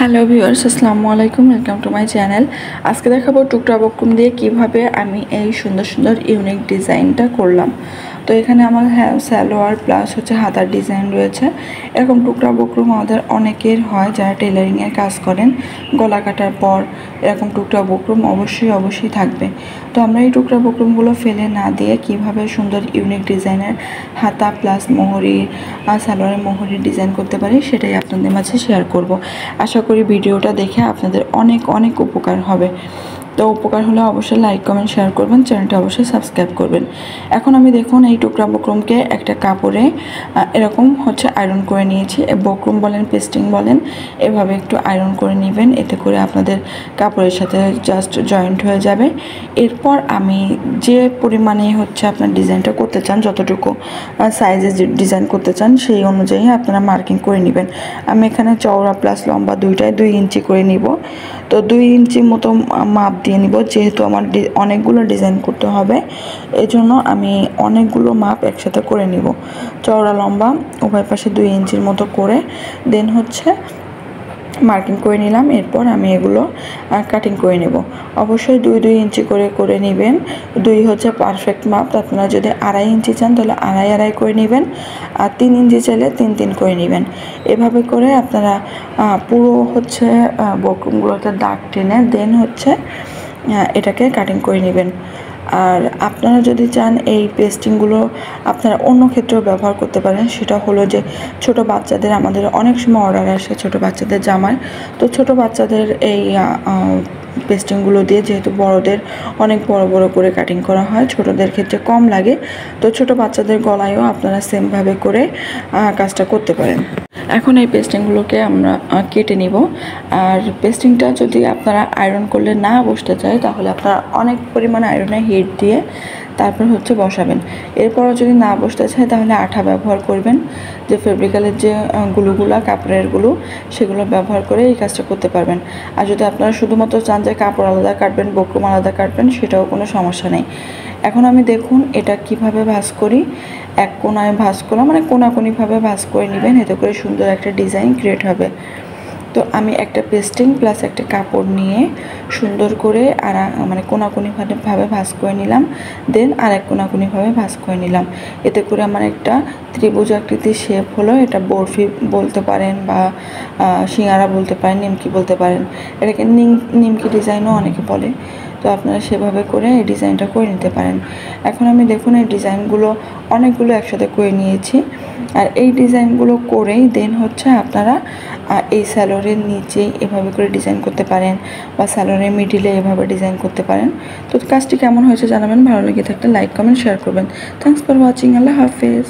Hello viewers, আসসালামু আলাইকুম। Welcome to my channel. আজকে দেখাবো টুকরা বক্রম দিয়ে কিভাবে আমি এই সুন্দর সুন্দর ইউনিক ডিজাইনটা করলাম। তো এখানে আমার সালোয়ার প্লাস হাতার ডিজাইন রয়েছে। এরকম টুকরা বক্রম আমাদের অনেকের হয় যারা টেলারিংয়ের কাজ করেন। গলা কাটার পর এরকম টুকরা বক্রম অবশ্যই থাকবে। তো আমরা এই টুকরা বক্রমগুলো ফেলে না দিয়ে কিভাবে সুন্দর ইউনিক ডিজাইনের হাতা প্লাস মোহরি সালোয়ারের মোহরির ডিজাইন করতে পারি সেটাই আপনাদের মাঝে শেয়ার করব। আশা করি ভিডিওটা দেখে আপনাদের অনেক উপকার হবে। তো উপকার হলে অবশ্যই লাইক কমেন্ট শেয়ার করবেন, চ্যানেলটা অবশ্যই সাবস্ক্রাইব করবেন। এখন আমি দেখুন এই টুকরা বক্রমকে একটা কাপড়ে এরকম আয়রন করে নিয়েছি। বক্রম বলেন পেস্টিং বলেন, এভাবে একটু আয়রন করে নেবেন, এতে করে আপনাদের কাপড়ের সাথে জাস্ট জয়েন্ট হয়ে যাবে। এরপর আমি যে পরিমাণে আপনার ডিজাইনটা করতে চান, যতটুকু সাইজে ডিজাইন করতে চান সেই অনুযায়ী আপনারা মার্কিং করে নেবেন। আমি এখানে চওড়া প্লাস লম্বা দুইটাই 2 ইঞ্চি করে নিব। তো 2 ইঞ্চি মতো মাপ দিয়ে নিব, যেহেতু আমার অনেকগুলো ডিজাইন করতে হবে এজন্য আমি অনেকগুলো মাপ একসাথে করে নিব। চওড়া লম্বা উভয় পাশে 2 ইঞ্চির মতো করে দেন মার্কিং করে নিলাম। এরপর আমি এগুলো কাটিং করে নেব। অবশ্যই 2 ইঞ্চি করে নেবেন। 2 পারফেক্ট মাপ। আপনারা যদি 2.5 ইঞ্চি চান তাহলে 2.5 করে নেবেন, আর 3 ইঞ্চি চাইলে 3 করে নেবেন। এভাবে করে আপনারা পুরো বক্রমগুলোতে দাগ টেনে দেন এটাকে কাটিং করে নেবেন। আর আপনারা যদি চান এই পেস্টিংগুলো আপনারা অন্য ক্ষেত্রেও ব্যবহার করতে পারেন। সেটা হলো যে ছোট বাচ্চাদের আমাদের অনেক সময় অর্ডার আসে ছোট বাচ্চাদের জামার। তো ছোট বাচ্চাদের এই পেস্টিংগুলো দিয়ে, যেহেতু বড়দের অনেক বড় করে কাটিং করা হয়, ছোটদের ক্ষেত্রে কম লাগে। তো ছোট বাচ্চাদের গলায়ও আপনারা সেমভাবে করে কাজটা করতে পারেন। এখন এই পেস্টিংগুলোকে আমরা কেটে নিব। আর পেস্টিংটা যদি আপনারা আয়রন করলে না বসতে চায় তাহলে আপনারা অনেক পরিমাণে আয়রনে হিট দিয়ে তারপর বসাবেন। এরপরও যদি না বসতে চায় তাহলে আঠা ব্যবহার করবেন, যে ফেব্রিক্যালের যে গুলোগুলা কাপড়ের গুলো সেগুলো ব্যবহার করে এই কাজটা করতে পারবেন। আর যদি আপনারা শুধুমাত্র চান যে কাপড় আলাদা কাটবেন, বক্রম আলাদা কাটবেন, সেটাও কোনো সমস্যা নেই। এখন আমি দেখুন এটা কিভাবে ভাঁজ করি। এক কোণায় ভাঁজ করা মানে কোনাকুনিভাবে ভাঁজ করে নেবেন, এতে করে সুন্দর একটা ডিজাইন ক্রিয়েট হবে। তো আমি একটা পেস্টিং প্লাস একটা কাপড় নিয়ে সুন্দর করে কোনাকুনিভাবে ভাঁজ করে নিলাম, দেন আর এক কোনাকুনিভাবে ভাঁজ করে নিলাম। এতে করে আমার একটা ত্রিভুজ আকৃতির শেপ হলো। এটা বরফি বলতে পারেন বা সিঙ্গারা বলতে পারেন, নিমকি বলতে পারেন। এটাকে নিমকি ডিজাইনও অনেকে বলে। তো আপনারা সেভাবে করে এই ডিজাইনটা করে নিতে পারেন। এখন আমি দেখুন এই ডিজাইনগুলো অনেকগুলো একসাথে করে নিয়েছি। আর এই ডিজাইনগুলো করেই দেন আপনারা এই সালোয়ারের নিচে এভাবে করে ডিজাইন করতে পারেন বা সালোয়ারের মিডিলে এভাবে ডিজাইন করতে পারেন। তো কাজটি কেমন হয়েছে জানাবেন। ভালো লেগে থাকলে লাইক কমেন্ট শেয়ার করবেন। Thanks for watching. আল্লাহ হাফেজ।